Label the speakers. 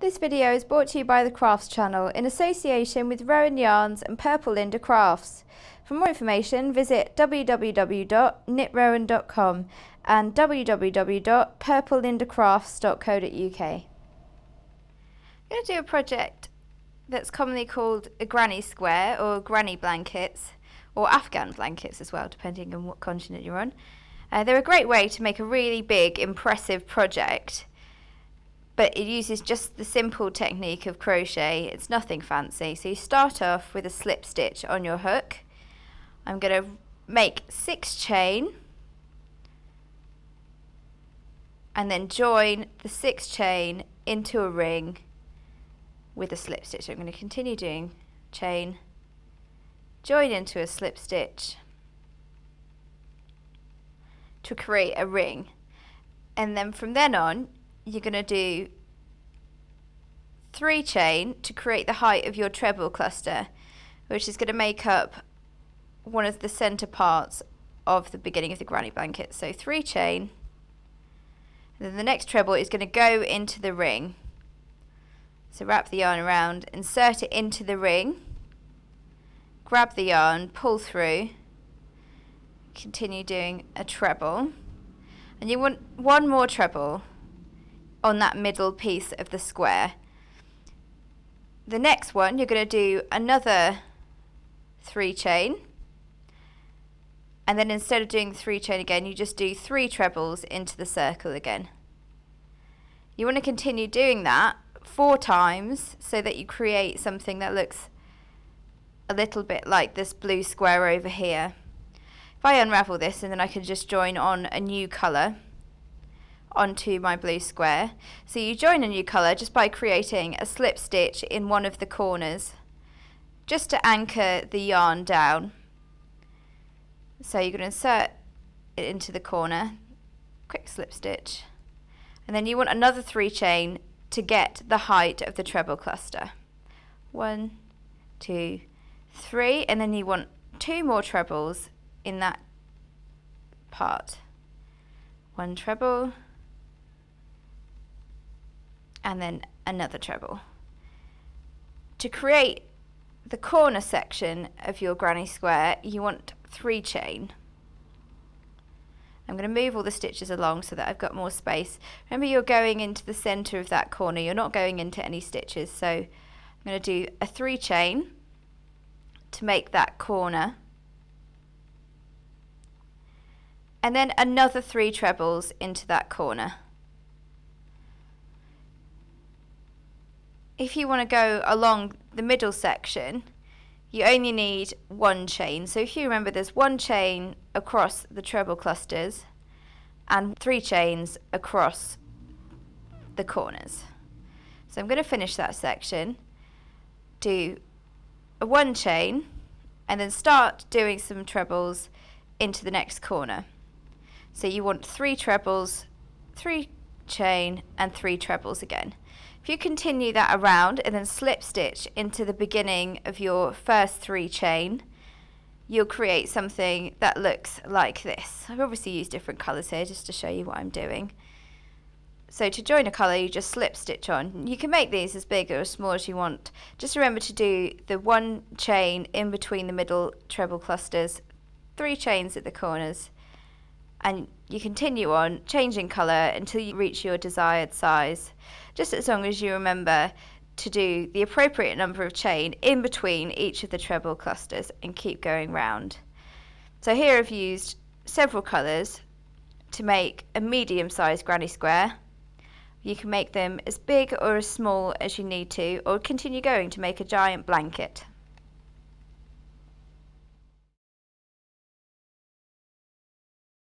Speaker 1: This video is brought to you by the Crafts channel in association with Rowan Yarns and Purple Linda Crafts. For more information, visit www.knitrowan.com and www.purplelindacrafts.co.uk. I'm going to do a project that's commonly called a granny square or granny blankets, or Afghan blankets as well, depending on what continent you're on. They're a great way to make a really big, impressive project, but it uses just the simple technique of crochet. It's nothing fancy. So you start off with a slip stitch on your hook. I'm going to make 6 chain and then join the 6 chain into a ring with a slip stitch. I'm going to continue doing chain, join into a slip stitch to create a ring, and then from then on you're going to do 3 chain to create the height of your treble cluster, which is going to make up one of the center parts of the beginning of the granny blanket. So 3 chain, and then the next treble is going to go into the ring. So wrap the yarn around, insert it into the ring, grab the yarn, pull through, continue doing a treble, and you want one more treble on that middle piece of the square. The next one you're going to do another 3 chain, and then instead of doing 3 chain again, you just do 3 trebles into the circle again. You want to continue doing that 4 times so that you create something that looks a little bit like this blue square over here. If I unravel this, and then I can just join on a new colour onto my blue square. So you join a new colour just by creating a slip stitch in one of the corners just to anchor the yarn down. So you're going to insert it into the corner, quick slip stitch, and then you want another 3 chain to get the height of the treble cluster. 1, 2, 3, and then you want 2 more trebles in that part. 1 treble, and then another treble. To create the corner section of your granny square, you want 3 chain. I'm going to move all the stitches along so that I've got more space. Remember, you're going into the center of that corner, you're not going into any stitches, so I'm going to do a 3 chain to make that corner, and then another 3 trebles into that corner. If you want to go along the middle section, you only need 1 chain. So if you remember, there's 1 chain across the treble clusters and 3 chains across the corners. So I'm going to finish that section, do a 1 chain, and then start doing some trebles into the next corner. So you want 3 trebles, 3 chain, and 3 trebles again. If you continue that around and then slip stitch into the beginning of your first 3 chain, you'll create something that looks like this. I've obviously used different colours here just to show you what I'm doing. So to join a colour, you just slip stitch on. You can make these as big or as small as you want. Just remember to do the 1 chain in between the middle treble clusters, 3 chains at the corners, and you continue on changing colour until you reach your desired size, just as long as you remember to do the appropriate number of chain in between each of the treble clusters and keep going round. So here I've used several colours to make a medium-sized granny square. You can make them as big or as small as you need to, or continue going to make a giant blanket.